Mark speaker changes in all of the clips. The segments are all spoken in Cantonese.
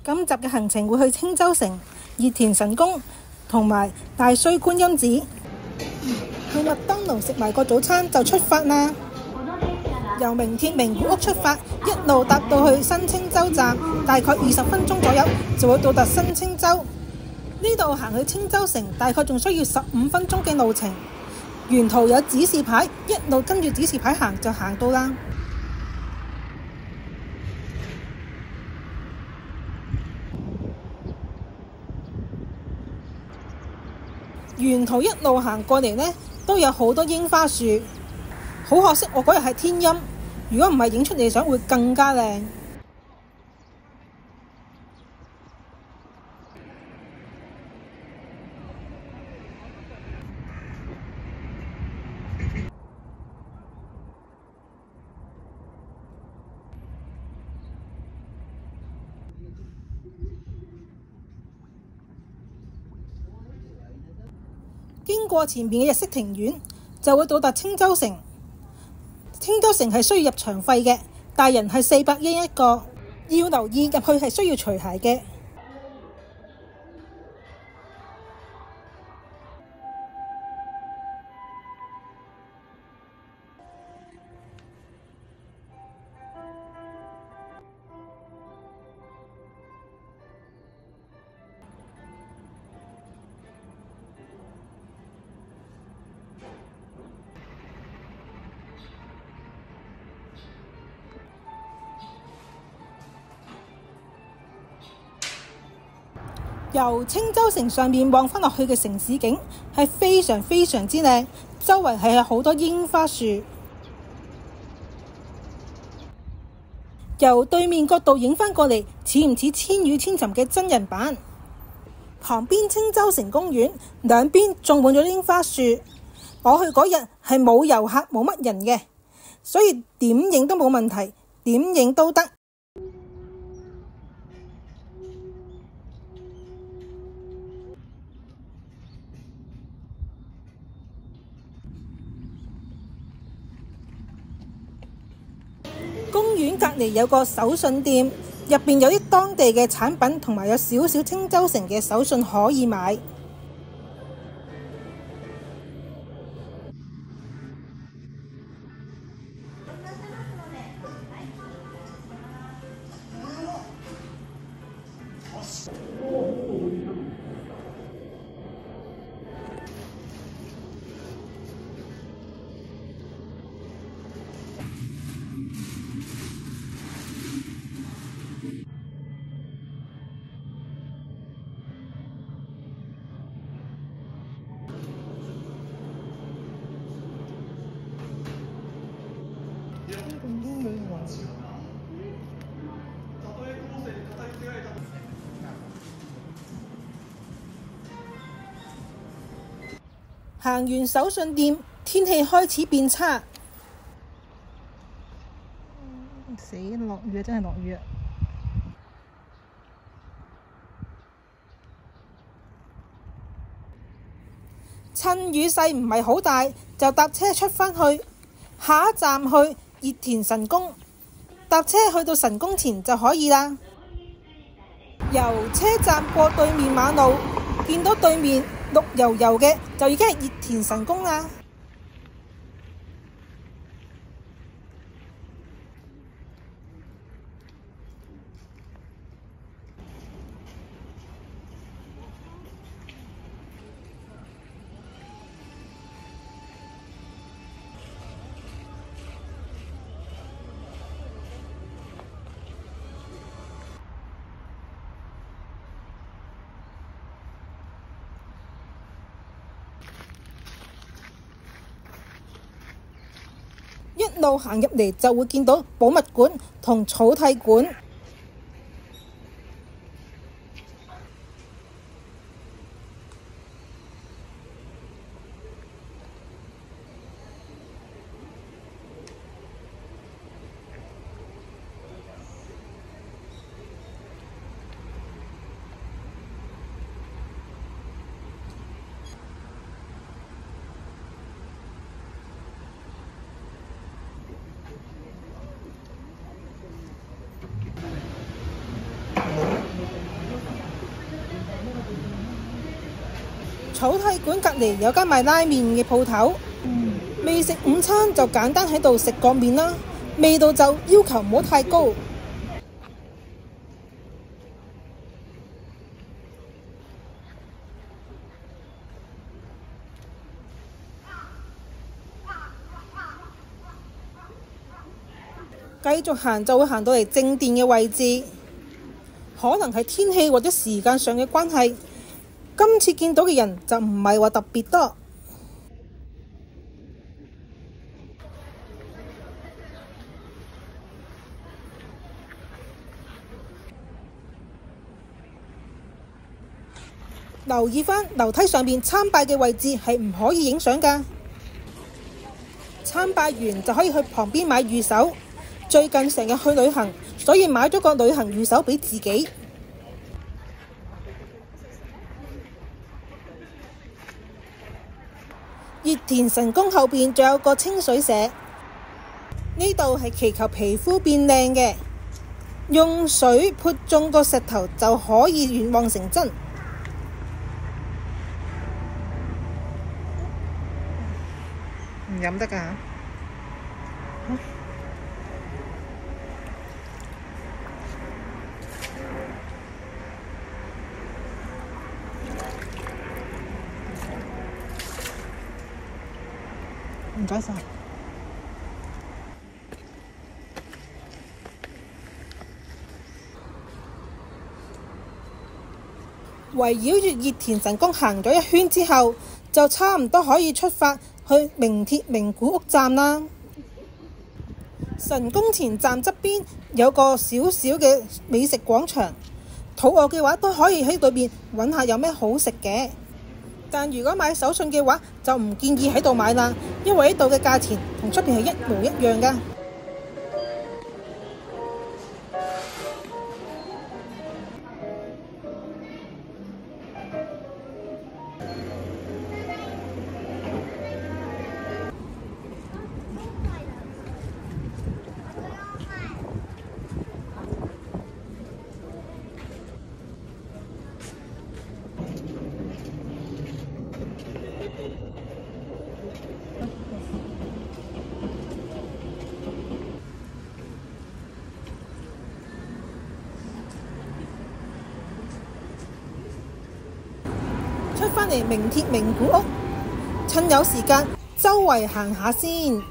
Speaker 1: 今集嘅行程會去青州城、熱田神宮同埋大須觀音寺，去麥當勞食埋個早餐就出發啦。由名鐵名古屋出發，一路搭到去新青州站，大概20分鐘左右就會到達新青州。呢度行去青州城大概仲需要15分鐘嘅路程，沿途有指示牌，一路跟住指示牌行就行到啦。沿途一路行過嚟呢，都有好多櫻花樹，好可惜我嗰日係天陰，如果唔係影出嚟相會更加靚。經過前面嘅日式庭院，就會到達青州城。青州城係需要入場費嘅，大人係400yen一個，要留意入去係需要除鞋嘅。由青州城上面望返落去嘅城市景係非常非常之靚，周圍係有好多櫻花樹。由對面角度影返過嚟，似唔似千與千尋嘅真人版？旁邊青州城公園兩邊種滿咗櫻花樹，我去嗰日係冇遊客冇乜人嘅，所以點影都冇問題，點影都得。公園隔離有個手信店，入邊有啲當地嘅產品，同埋有少少青州城嘅手信可以買。行完手信店，天氣開始變差。死，落雨，真係落雨啊！趁雨勢唔係好大，就搭車出返去，下一站去熱田神宮。搭車去到神宮前就可以啦。由車站過對面馬路，見到對面綠油油嘅就已經係熱田神宮啦。一路行入嚟就會見到寶物館同草薙館。草體館隔離有間賣拉麵嘅鋪頭，未食午餐就簡單喺度食個麵啦，味道就要求唔好太高。繼續行就會行到嚟正殿嘅位置，可能係天氣或者時間上嘅關係，今次見到嘅人就唔係話特別多。留意返樓梯上面參拜嘅位置係唔可以影相㗎，參拜完就可以去旁邊買御守。最近成日去旅行，所以買咗個旅行御守俾自己。熱田神宮後邊仲有個清水社，呢度係祈求皮膚變靚嘅，用水潑中個石頭就可以願望成真。唔飲得㗎？唔該晒。圍繞住熱田神宮行咗一圈之後，就差唔多可以出發去名鐵名古屋站啦。神宮前站側邊有個小小嘅美食廣場，肚餓嘅話都可以喺裏邊揾下有咩好食嘅。但如果買手信嘅話，就唔建議喺度買啦，因為呢度嘅價錢同出邊係一模一樣㗎。出返嚟名鐵名古屋，趁有時間周圍行下先。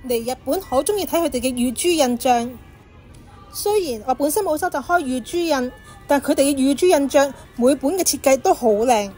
Speaker 1: 嚟日本好鍾意睇佢哋嘅御朱印帳，雖然我本身冇收集開御朱印，但佢哋嘅御朱印帳每本嘅設計都好靚。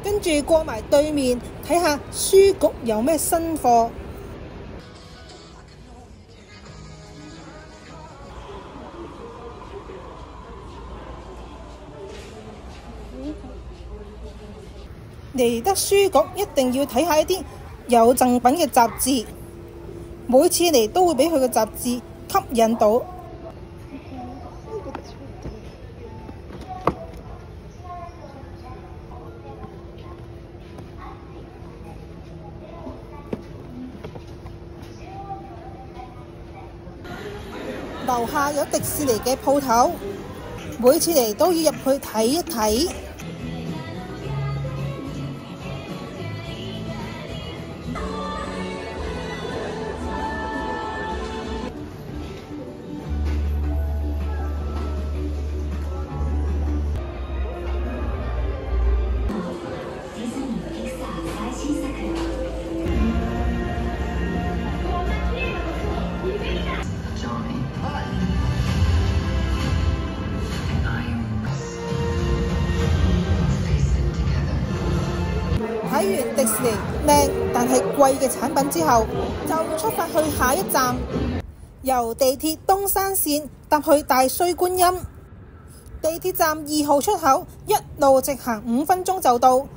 Speaker 1: 跟住過埋對面睇下書局有咩新貨。嚟得書局一定要睇下一啲有贈品嘅雜誌，每次嚟都會俾佢嘅雜誌吸引到。樓下有迪士尼嘅鋪頭，每次嚟都要入去睇一睇。貴嘅產品之後，就出發去下一站，由地鐵東山線搭去大須觀音。地鐵站2號出口，一路直行5分鐘就到。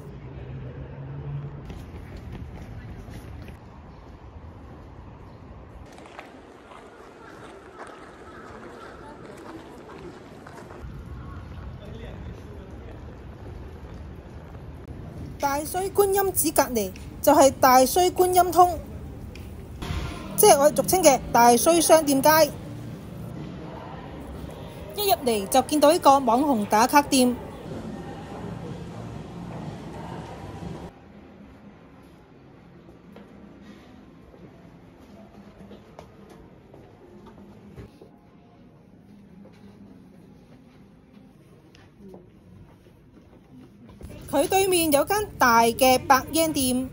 Speaker 1: 大須觀音寺隔離就係大須觀音通，即係我哋俗稱嘅大須商店街。一入嚟就見到一個網紅打卡店，佢對面有間大嘅百英店，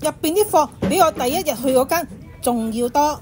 Speaker 1: 入邊啲貨比我第一日去嗰間仲要多。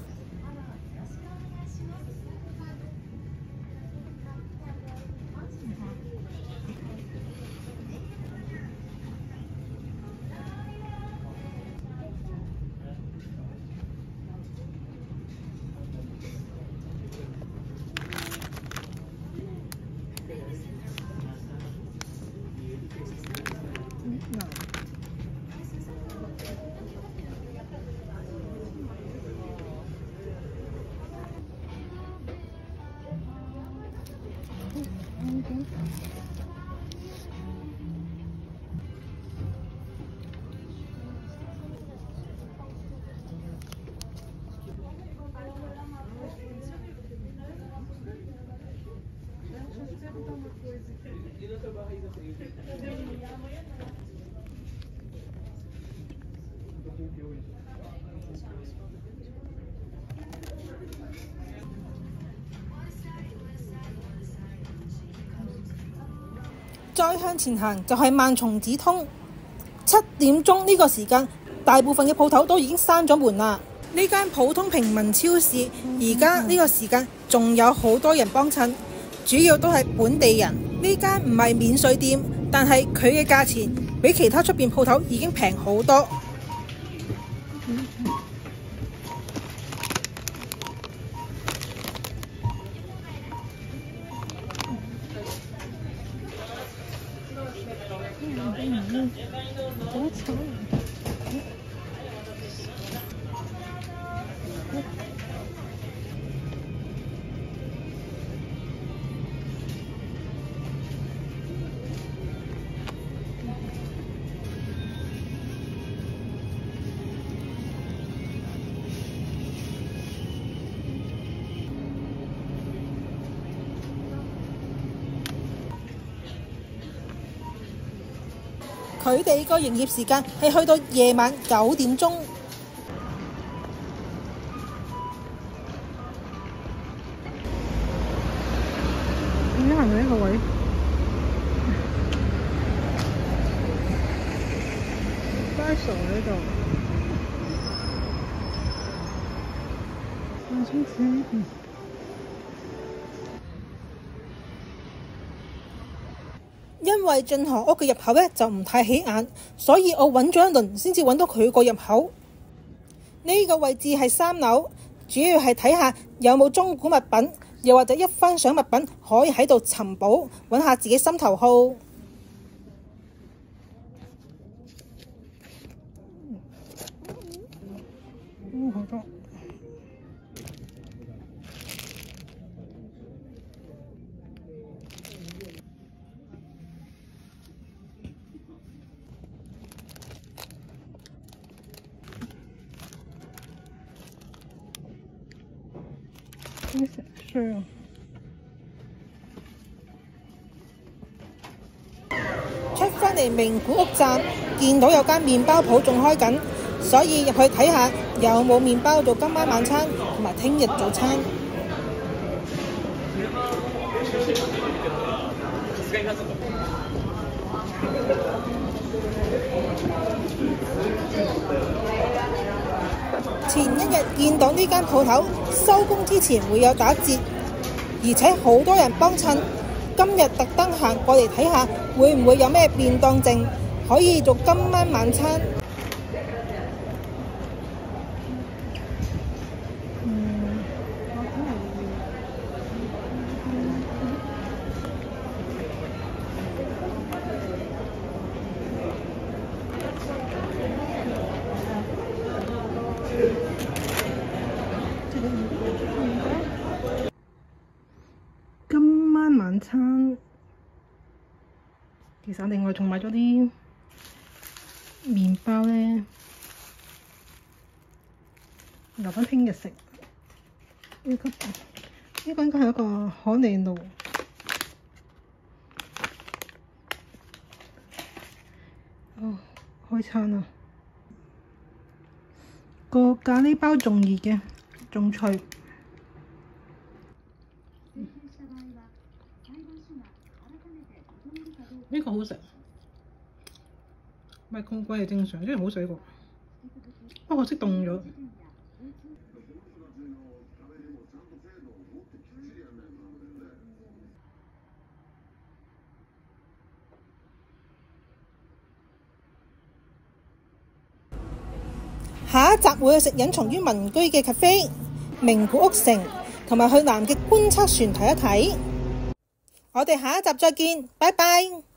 Speaker 1: 再向前行就係萬松寺通。7點鐘呢個時間，大部分嘅鋪頭都已經閂咗門啦。呢間普通平民超市而家呢個時間仲有好多人幫襯，主要都係本地人。呢間唔係免稅店，但係佢嘅價錢比其他出邊鋪頭已經平好多。佢哋個營業時間係去到夜晚9點鐘。點解行到呢個位？街傻喺度。萬松寺喺呢邊。因為進河屋嘅入口呢就唔太起眼，所以我揾咗一輪先至揾到佢個入口。呢個位置係3樓，主要係睇下有冇中古物品，又或者一番賞物品可以喺度尋寶，揾下自己心頭好。好多。出返嚟名古屋站，見到有間麵包鋪仲開緊，所以入去睇下有冇麵包做今晚晚餐同埋聽日早餐。前一日見到呢間鋪頭收工之前會有打折，而且好多人幫襯。今日特登行過嚟睇下，會唔會有咩便當剩可以做今晚晚餐？晚餐。其實另外仲買咗啲麵包咧，留返聽日食。呢個應該係一個可麗露。哦，開餐啦！個咖喱包仲熱嘅，仲脆。呢個好食，咪咁貴係正常，因為好水果。不過可惜凍咗。下一集會去食隱藏於民居嘅 cafe、名古屋城，同埋去南極觀測船睇一睇。我哋下一集再見，拜拜。